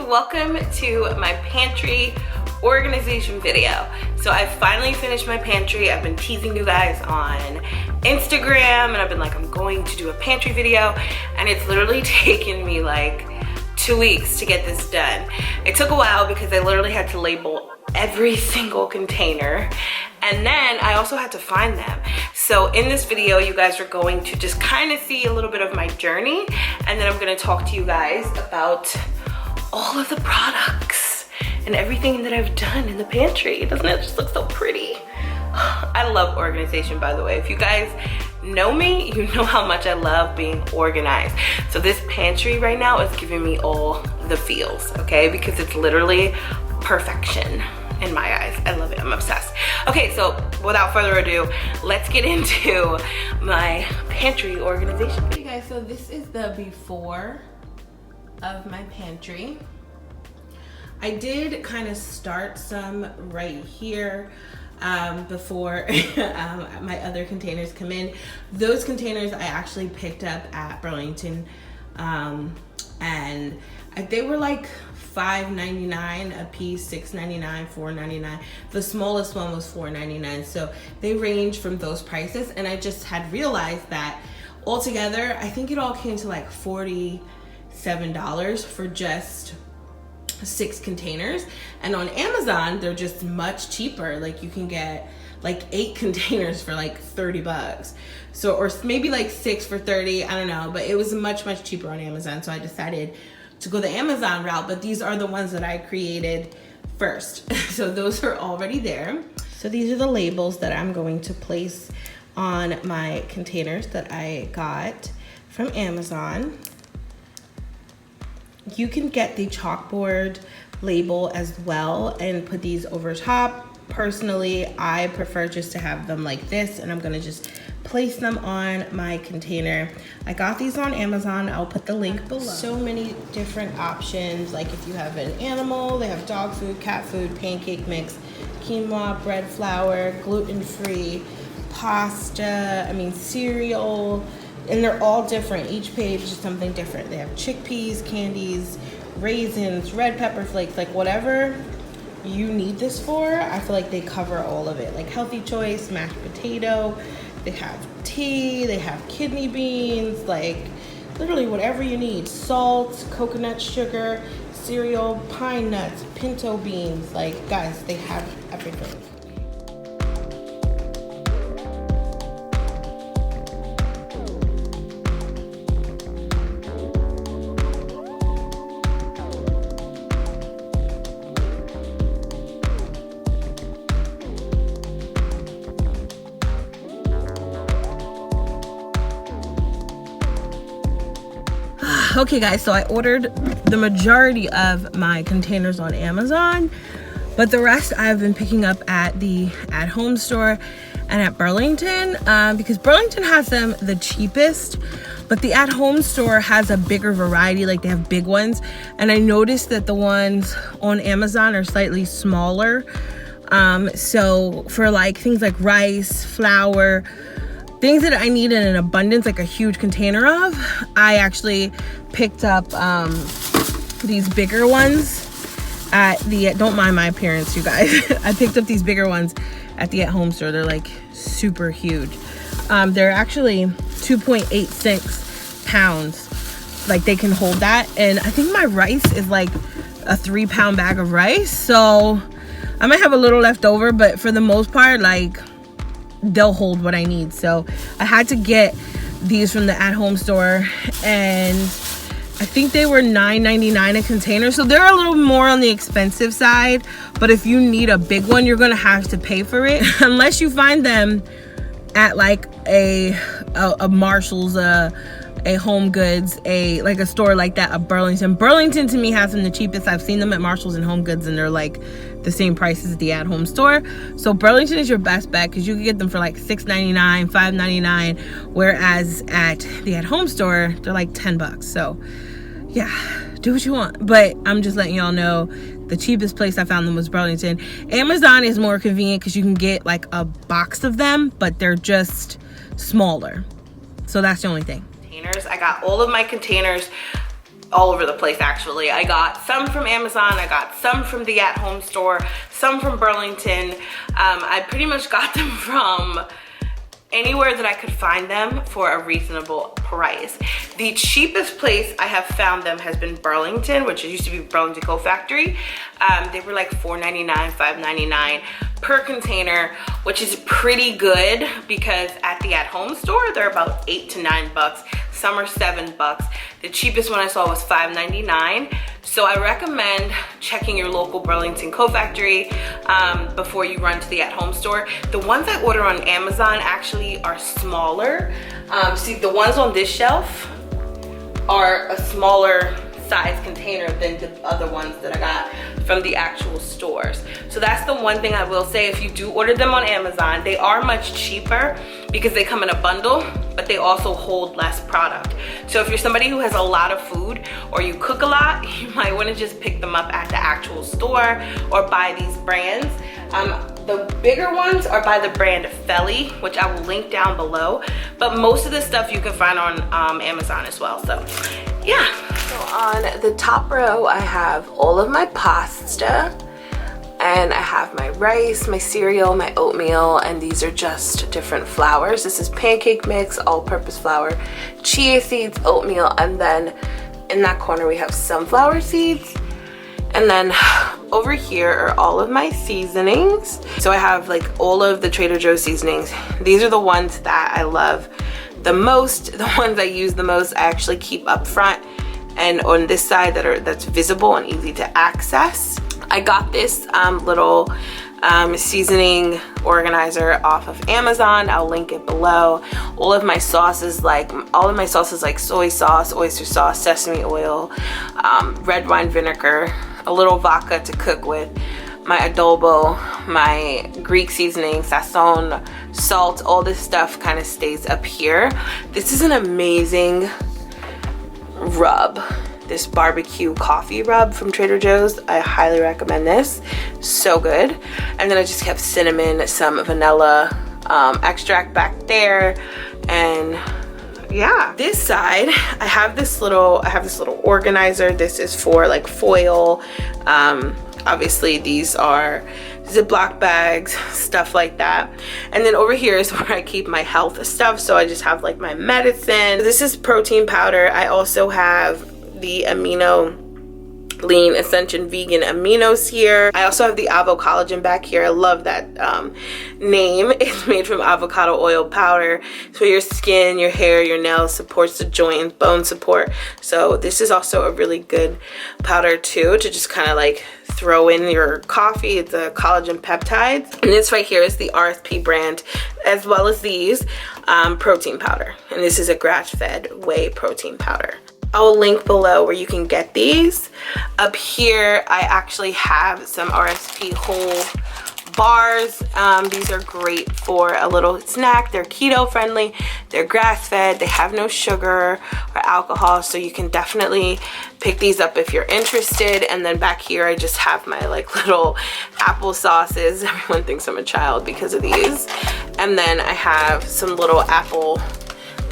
welcome to my pantry organization video. So I finally finished my pantry. I've been teasing you guys on Instagram and I've been like, I'm going to do a pantry video, and it's literally taken me like 2 weeks to get this done. It took a while because I literally had to label every single container, and then I also had to find them. So in this video, you guys are going to just kind of see a little bit of my journey, and then I'm going to talk to you guys about all of the products and everything that I've done in the pantry. Doesn't it just look so pretty? I love organization, by the way. If you guys know me, you know how much I love being organized. So this pantry right now is giving me all the feels, okay? Because it's literally perfection in my eyes. I love it, I'm obsessed. Okay, so without further ado, let's get into my pantry organization. Okay guys, so this is the before of my pantry. I did kind of start some right here before my other containers come in. Those containers I actually picked up at Burlington, and they were like $5.99 a piece, $6.99, $4.99. The smallest one was $4.99. So they range from those prices, and I just had realized that altogether I think it all came to like $47 for just 6 containers. And on Amazon they're just much cheaper. Like you can get like 8 containers for like 30 bucks. So, or maybe like 6 for 30, I don't know, but it was much cheaper on Amazon. So I decided to go the Amazon route, but these are the ones that I created first. So those are already there. So these are the labels that I'm going to place on my containers that I got from Amazon. You can get the chalkboard label as well and put these over top. Personally, I prefer just to have them like this, and I'm gonna just place them on my container. I got these on Amazon. I'll put the link below. So many different options. Like if you have an animal, they have dog food, cat food, pancake mix, quinoa, bread flour, gluten-free, pasta, cereal, and they're all different. Each page is something different. They have chickpeas, candies, raisins, red pepper flakes, like whatever you need this for, I feel like they cover all of it. Like healthy choice, mashed potato, they have tea, they have kidney beans, like literally whatever you need. Salt, coconut sugar, cereal, pine nuts, pinto beans, like guys, they have everything. Okay guys, so I ordered the majority of my containers on Amazon, but the rest I've been picking up at the at-home store and at Burlington, because Burlington has them the cheapest, but the at-home store has a bigger variety. Like they have big ones, and I noticed that the ones on Amazon are slightly smaller. So for like things like rice, flour, things that I need in an abundance, like a huge container of, I actually picked up these bigger ones at the, don't mind my appearance, you guys. I picked up these bigger ones at the at-home store. They're like super huge. They're actually 2.86 pounds. Like they can hold that. And I think my rice is like a 3-pound bag of rice. So I might have a little left over, but for the most part, like they'll hold what I need. So I had to get these from the at-home store, and I think they were $9.99 a container. So they're a little more on the expensive side, but if you need a big one, you're gonna have to pay for it unless you find them at like a Marshall's, a Home Goods, like a store like that, a Burlington. Burlington to me has them the cheapest. I've seen them at Marshall's and Home Goods, and they're like the same price as the at-home store. So Burlington is your best bet because you can get them for like $6.99, $5.99, whereas at the at-home store they're like 10 bucks. So yeah, do what you want, but I'm just letting y'all know the cheapest place I found them was Burlington. Amazon is more convenient because you can get like a box of them, but they're just smaller. So that's the only thing. I got all of my containers all over the place actually. I got some from Amazon, I got some from the at-home store, some from Burlington. I pretty much got them from anywhere that I could find them for a reasonable price. The cheapest place I have found them has been Burlington, which used to be Burlington Coat Factory. They were like $4.99, $5.99 per container, which is pretty good because at the at-home store, they're about $8 to $9. Some are $7. The cheapest one I saw was $5.99. So I recommend checking your local Burlington Coat Factory before you run to the at-home store. The ones I order on Amazon actually are smaller. See, the ones on this shelf are a smaller size container than the other ones that I got from the actual stores. So that's the one thing I will say. If you do order them on Amazon, they are much cheaper because they come in a bundle, but they also hold less product. So if you're somebody who has a lot of food or you cook a lot, you might want to just pick them up at the actual store or buy these brands. The bigger ones are by the brand Fave, which I will link down below, but most of the stuff you can find on Amazon as well. So yeah. So on the top row, I have all of my pasta, and I have my rice, my cereal, my oatmeal, and these are just different flours. This is pancake mix, all-purpose flour, chia seeds, oatmeal, and then in that corner we have sunflower seeds. And then over here are all of my seasonings. So I have like all of the Trader Joe's seasonings. These are the ones that I love the most, the ones I use the most. I actually keep up front and on this side that's visible and easy to access. I got this little seasoning organizer off of Amazon. I'll link it below. All of my sauces, like soy sauce, oyster sauce, sesame oil, red wine vinegar, a little vodka to cook with, my adobo, my Greek seasoning, sazon, salt, all this stuff kind of stays up here. This is an amazing rub, this barbecue coffee rub from Trader Joe's. I highly recommend this, so good. And then I just have cinnamon, some vanilla extract back there, and yeah. This side, I have this little organizer. This is for like foil. Obviously these are Ziploc bags, stuff like that. And then over here is where I keep my health stuff. So I just have like my medicine. This is protein powder. I also have the amino lean ascension vegan aminos here. I also have the avo collagen back here. I love that name. It's made from avocado oil powder. So your skin, your hair, your nails, supports the joint, bone support. So this is also a really good powder too, to just kind of like throw in your coffee. It's a collagen peptides. And this right here is the RSP brand, as well as these protein powder. And this is a grass-fed whey protein powder. I'll link below where you can get these. Up here, I actually have some RSP whole bars. These are great for a little snack. They're keto friendly, they're grass fed, they have no sugar or alcohol, so you can definitely pick these up if you're interested. And then back here, I just have my like little apple sauces. Everyone thinks I'm a child because of these. And then I have some little apple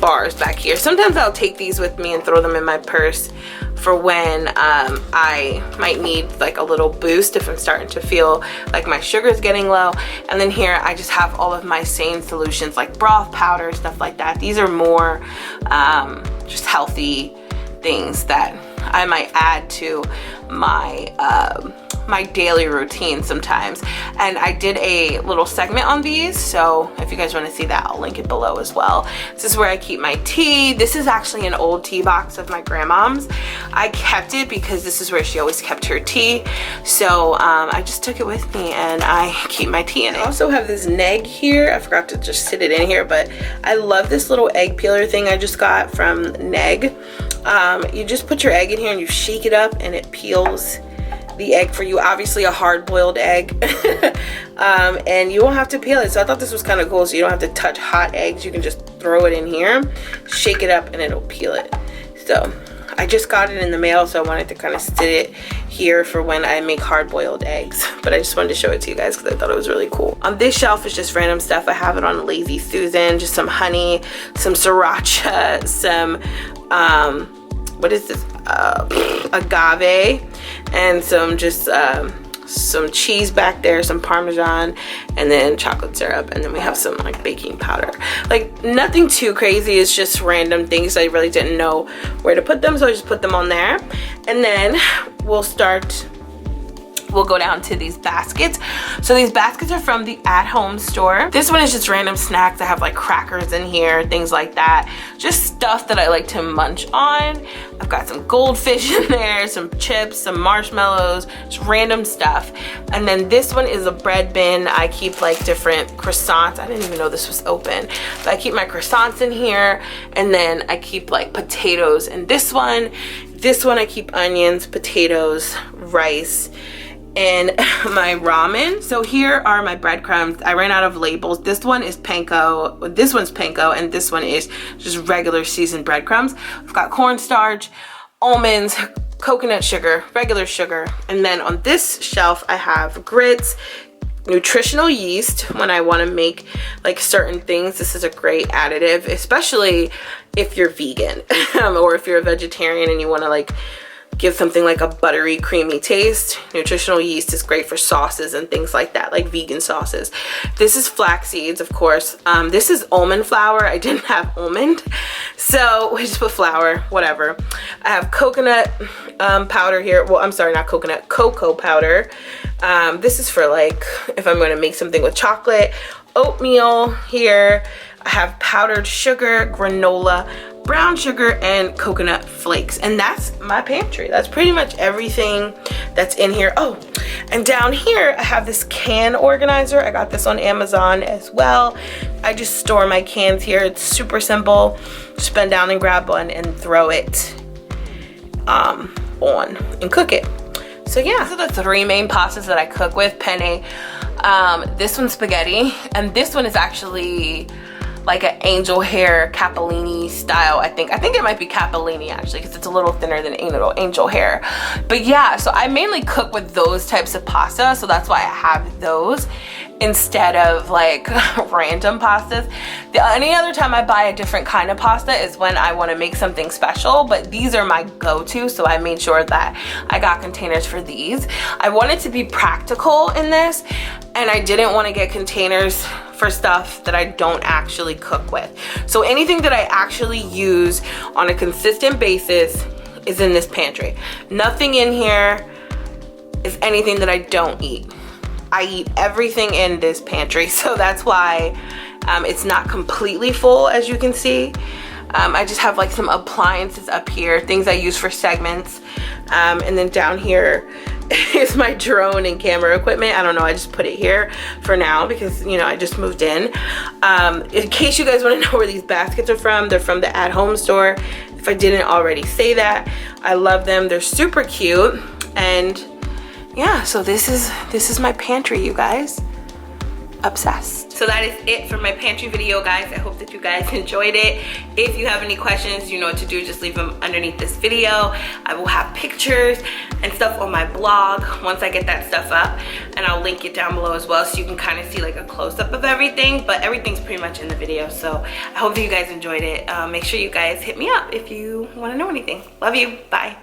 bars back here. Sometimes I'll take these with me and throw them in my purse for when I might need like a little boost if I'm starting to feel like my sugar is getting low. And then here I just have all of my sane solutions like broth powder, stuff like that. These are more just healthy things that I might add to my my daily routine sometimes. And I did a little segment on these, so if you guys want to see that, I'll link it below as well. This is where I keep my tea. This is actually an old tea box of my grandmom's. I kept it because this is where she always kept her tea, so I just took it with me and I keep my tea in it. I also have this neg here. I forgot to just sit it in here, but I love this little egg peeler thing I just got from Neg. You just put your egg in here and you shake it up and it peels the egg for you. Obviously a hard-boiled egg. And you won't have to peel it. So I thought this was kind of cool, so you don't have to touch hot eggs. You can just throw it in here, shake it up, and it'll peel it. So I just got it in the mail, so I wanted to kind of sit it here for when I make hard-boiled eggs. But I just wanted to show it to you guys because I thought it was really cool. On this shelf is just random stuff. I have it on Lazy Susan, just some honey, some sriracha, some what is this? agave and some just some cheese back there, some Parmesan, and then chocolate syrup, and then we have some like baking powder. Like nothing too crazy, it's just random things. I really didn't know where to put them, so I just put them on there. And then we'll go down to these baskets. So these baskets are from the at-home store. This one is just random snacks. I have like crackers in here, things like that. Just stuff that I like to munch on. I've got some goldfish in there, some chips, some marshmallows, just random stuff. And then this one is a bread bin. I keep like different croissants. I didn't even know this was open. But I keep my croissants in here. And then I keep like potatoes in this one. This one I keep onions, potatoes, rice, and my ramen. So here are my breadcrumbs. I ran out of labels. This one is panko, this one's panko, and this one is just regular seasoned breadcrumbs. I've got cornstarch, almonds, coconut sugar, regular sugar, and then on this shelf I have grits, nutritional yeast when I want to make like certain things. This is a great additive, especially if you're vegan or if you're a vegetarian and you want to like give something like a buttery, creamy taste. Nutritional yeast is great for sauces and things like that, like vegan sauces. This is flax seeds, of course. This is almond flour. I didn't have almond, so we just put flour, whatever. I have coconut powder here. Well, I'm sorry, not coconut, cocoa powder. This is for like, if I'm gonna make something with chocolate. Oatmeal here. I have powdered sugar, granola, brown sugar, and coconut flakes. And that's my pantry. That's pretty much everything that's in here. Oh, and down here I have this can organizer. I got this on Amazon as well. I just store my cans here. It's super simple. Just bend down and grab one and throw it on and cook it. So yeah, these are the three main pastas that I cook with. Penne, this one's spaghetti, and this one is actually like an angel hair capellini style. I think it might be capellini actually, because it's a little thinner than angel hair. But yeah, so I mainly cook with those types of pasta, so that's why I have those instead of like random pastas. Any other time I buy a different kind of pasta is when I want to make something special, but these are my go-to, so I made sure that I got containers for these. I wanted to be practical in this, and I didn't want to get containers for stuff that I don't actually cook with. So anything that I actually use on a consistent basis is in this pantry. Nothing in here is anything that I don't eat. I eat everything in this pantry, so that's why it's not completely full, as you can see. I just have like some appliances up here, things I use for segments, and then down here is my drone and camera equipment. I don't know, I just put it here for now because, you know, I just moved in. In case you guys want to know where these baskets are from, they're from the at-home store. If I didn't already say that, I love them. They're super cute. And yeah, so this is my pantry, you guys. Obsessed. So that is it for my pantry video, guys. I hope that you guys enjoyed it. If you have any questions, you know what to do. Just leave them underneath this video. I will have pictures and stuff on my blog once I get that stuff up, and I'll link it down below as well, so you can kind of see like a close-up of everything. But everything's pretty much in the video, so I hope that you guys enjoyed it. Make sure you guys hit me up if you want to know anything. Love you. Bye.